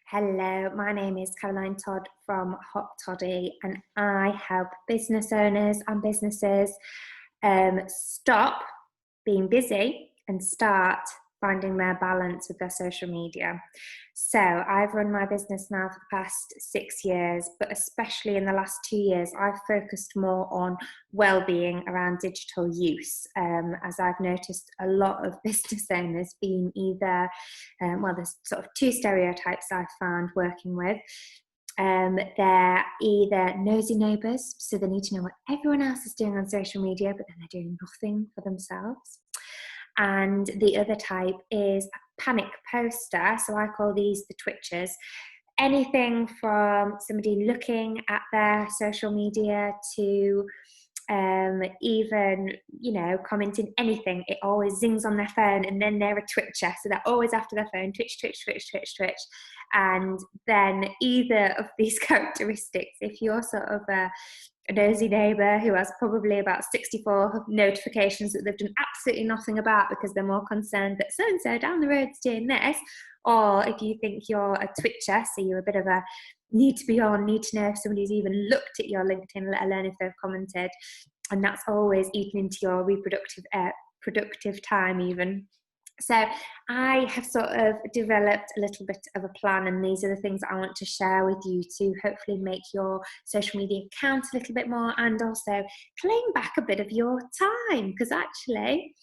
Hello, my name is Caroline Todd from Hot Toddy, and I help business owners and businesses stop being busy and start finding their balance with their social media. So I've run my business now for the past 6 years, but especially in the last 2 years, I've focused more on well-being around digital use, as I've noticed a lot of business owners being either, there's sort of two stereotypes I've found working with. They're either nosy neighbours, so they need to know what everyone else is doing on social media, but then they're doing nothing for themselves. And the other type is a panic poster. So I call these the twitchers. Anything from somebody looking at their social media to even, commenting anything, it always zings on their phone and then they're a twitcher. So they're always after their phone, twitch. And then either of these characteristics, if you're sort of a nosy neighbour who has probably about 64 notifications that they've done absolutely nothing about because they're more concerned that so-and-so down the road's doing this, or if you think you're a twitcher, so you're a bit of a need to be on, need to know if somebody's even looked at your LinkedIn, let alone if they've commented, and that's always eaten into your productive time even. So I have sort of developed a little bit of a plan, and these are the things I want to share with you to hopefully make your social media count a little bit more, and also claim back a bit of your time. Because actually,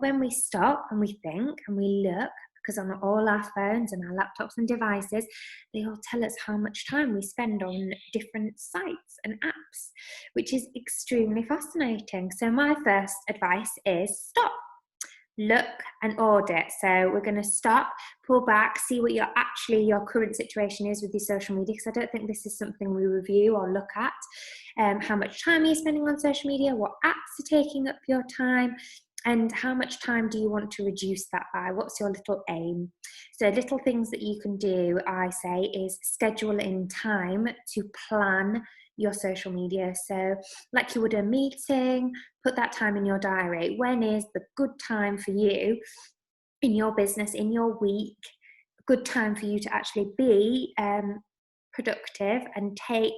when we stop and we think and we look, because on all our phones and our laptops and devices, they all tell us how much time we spend on different sites and apps, which is extremely fascinating. So my first advice is stop. Look and audit. So we're going to stop, pull back, see what your current situation is with your social media, because I don't think this is something we review or look at. How much time are you spending on social media? What apps are taking up your time? And how much time do you want to reduce that by? What's your little aim? So little things that you can do, I say, is schedule in time to plan your social media. So like you would a meeting, put that time in your diary. When is the good time for you in your business, in your week, a good time for you to actually be productive and take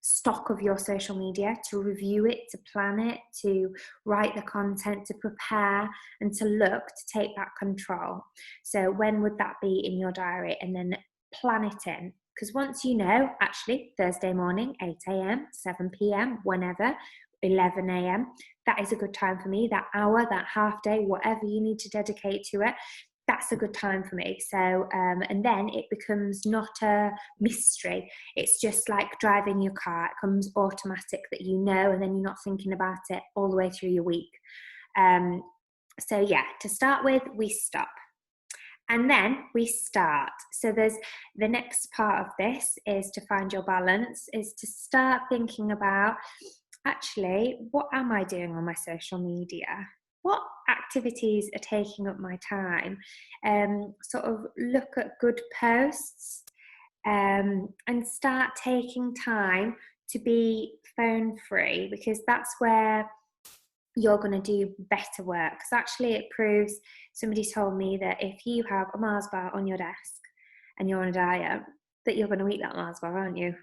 stock of your social media, to review it, to plan it, to write the content, to prepare, and to look, to take that control. So when would that be in your diary? And then plan it in. Because once you know, actually, Thursday morning, 8 a.m., 7 p.m., whenever, 11 a.m., that is a good time for me. That hour, that half day, whatever you need to dedicate to it, that's a good time for me. So, and then it becomes not a mystery. It's just like driving your car. It comes automatic that you know, and then you're not thinking about it all the way through your week. So yeah, to start with, we stop. And then we start. So there's the next part of this is to find your balance, is to start thinking about, actually, what am I doing on my social media? What activities are taking up my time? Sort of look at good posts and start taking time to be phone free, because that's where you're going to do better work. Because actually it proves, somebody told me that if you have a Mars bar on your desk and you're on a diet, that you're going to eat that Mars bar, aren't you?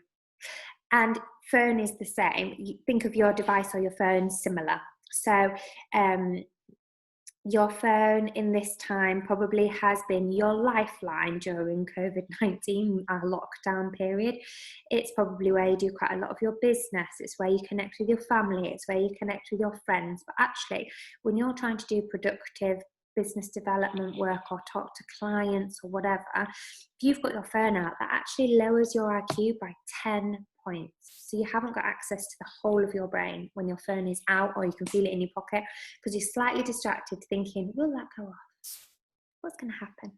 And phone is the same. You think of your device or your phone similar. So your phone in this time probably has been your lifeline during COVID-19, our lockdown period. It's probably where you do quite a lot of your business. It's where you connect with your family. It's where you connect with your friends. But actually, when you're trying to do productive business development work or talk to clients or whatever, if you've got your phone out, that actually lowers your IQ by 10 points. So you haven't got access to the whole of your brain when your phone is out, or you can feel it in your pocket because you're slightly distracted thinking, will that go off? What's going to happen?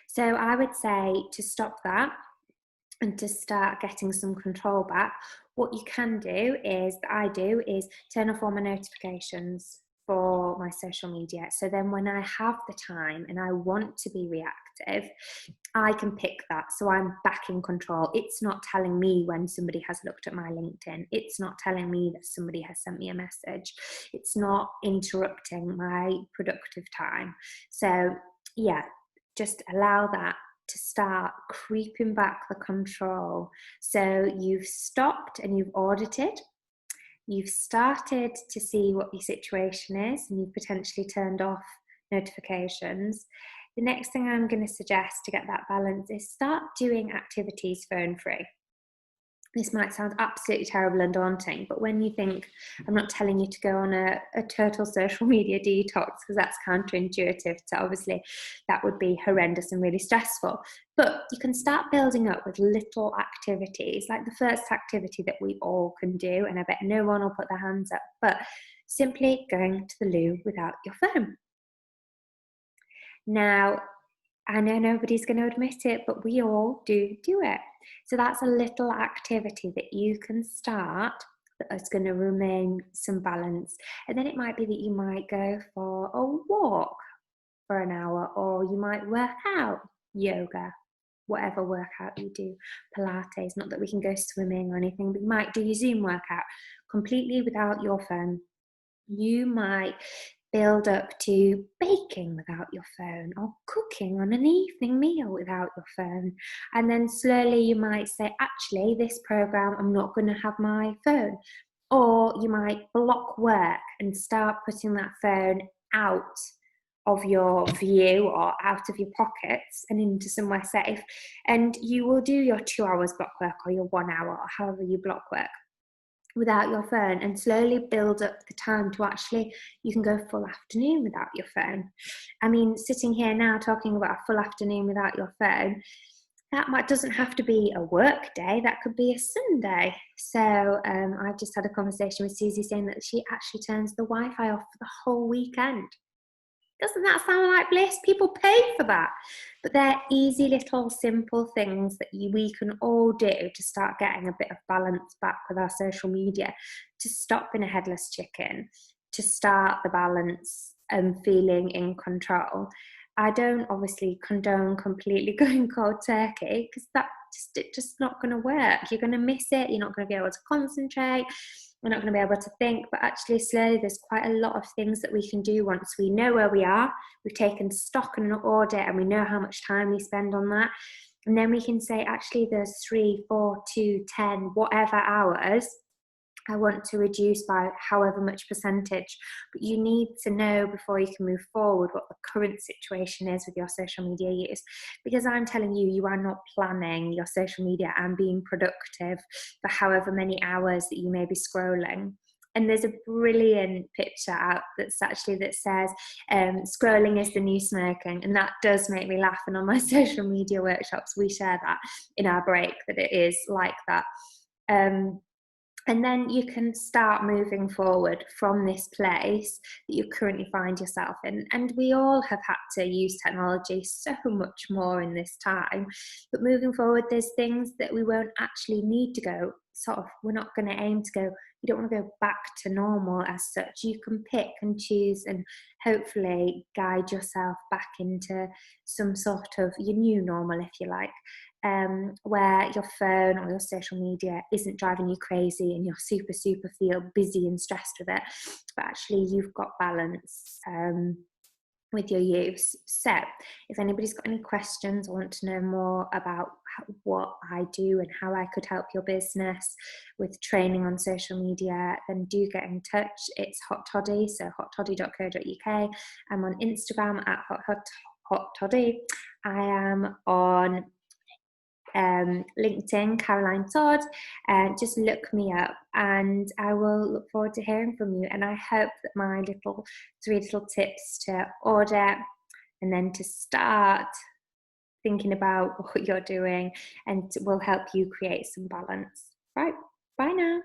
So I would say to stop that and to start getting some control back, what you can do is, that I do, is turn off all my notifications for my social media. So then when I have the time and I want to be reactive, I can pick that. So I'm back in control. It's not telling me when somebody has looked at my LinkedIn. It's not telling me that somebody has sent me a message. It's not interrupting my productive time. So yeah, just allow that to start creeping back the control. So you've stopped and you've audited. You've started to see what your situation is, and you've potentially turned off notifications. The next thing I'm going to suggest to get that balance is start doing activities phone free. This might sound absolutely terrible and daunting, but when you think, I'm not telling you to go on a total social media detox, because that's counterintuitive to, obviously that would be horrendous and really stressful, but you can start building up with little activities, like the first activity that we all can do, and I bet no one will put their hands up, but simply going to the loo without your phone. Now, I know nobody's going to admit it, but we all do it. So that's a little activity that you can start that is going to remain some balance. And then it might be that you might go for a walk for an hour, or you might work out, yoga, whatever workout you do, Pilates, not that we can go swimming or anything, but you might do your Zoom workout completely without your phone. You might build up to baking without your phone, or cooking on an evening meal without your phone. And then slowly you might say, actually, this program, I'm not going to have my phone. Or you might block work and start putting that phone out of your view or out of your pockets and into somewhere safe. And you will do your 2 hours block work, or your 1 hour, or however you block work, without your phone, and slowly build up the time to actually, you can go full afternoon without your phone. I mean, sitting here now talking about a full afternoon without your phone, that doesn't have to be a work day, that could be a Sunday. So I've just had a conversation with Susie saying that she actually turns the Wi-Fi off for the whole weekend. Doesn't that sound like bliss? People pay for that. But they're easy little simple things that we can all do to start getting a bit of balance back with our social media, to stop being a headless chicken, to start the balance and feeling in control. I don't obviously condone completely going cold turkey, because it's just not going to work. You're going to miss it. You're not going to be able to concentrate. We're not going to be able to think, but actually slowly there's quite a lot of things that we can do once we know where we are, we've taken stock and an audit, and we know how much time we spend on that. And then we can say, actually, there's 3, 4, 2, 10, whatever hours I want to reduce by however much percentage. But you need to know before you can move forward what the current situation is with your social media use. Because I'm telling you, you are not planning your social media and being productive for however many hours that you may be scrolling. And there's a brilliant picture out that says scrolling is the new smoking, and that does make me laugh. And on my social media workshops we share that in our break, that it is like that. And then you can start moving forward from this place that you currently find yourself in. And we all have had to use technology so much more in this time. But moving forward, there's things that we won't actually need to go, we're not going to aim to go, you don't want to go back to normal as such. You can pick and choose and hopefully guide yourself back into some sort of your new normal, if you like. Where your phone or your social media isn't driving you crazy and you're super feel busy and stressed with it, but actually you've got balance with your use. So if anybody's got any questions or want to know more about what I do and how I could help your business with training on social media, then do get in touch. It's Hot Toddy, so hottoddy.co.uk. I'm on Instagram at hottoddy. I am on LinkedIn, Caroline Todd. Just look me up and I will look forward to hearing from you. And I hope that my 3 little tips to audit and then to start thinking about what you're doing and will help you create some balance. Right, bye now.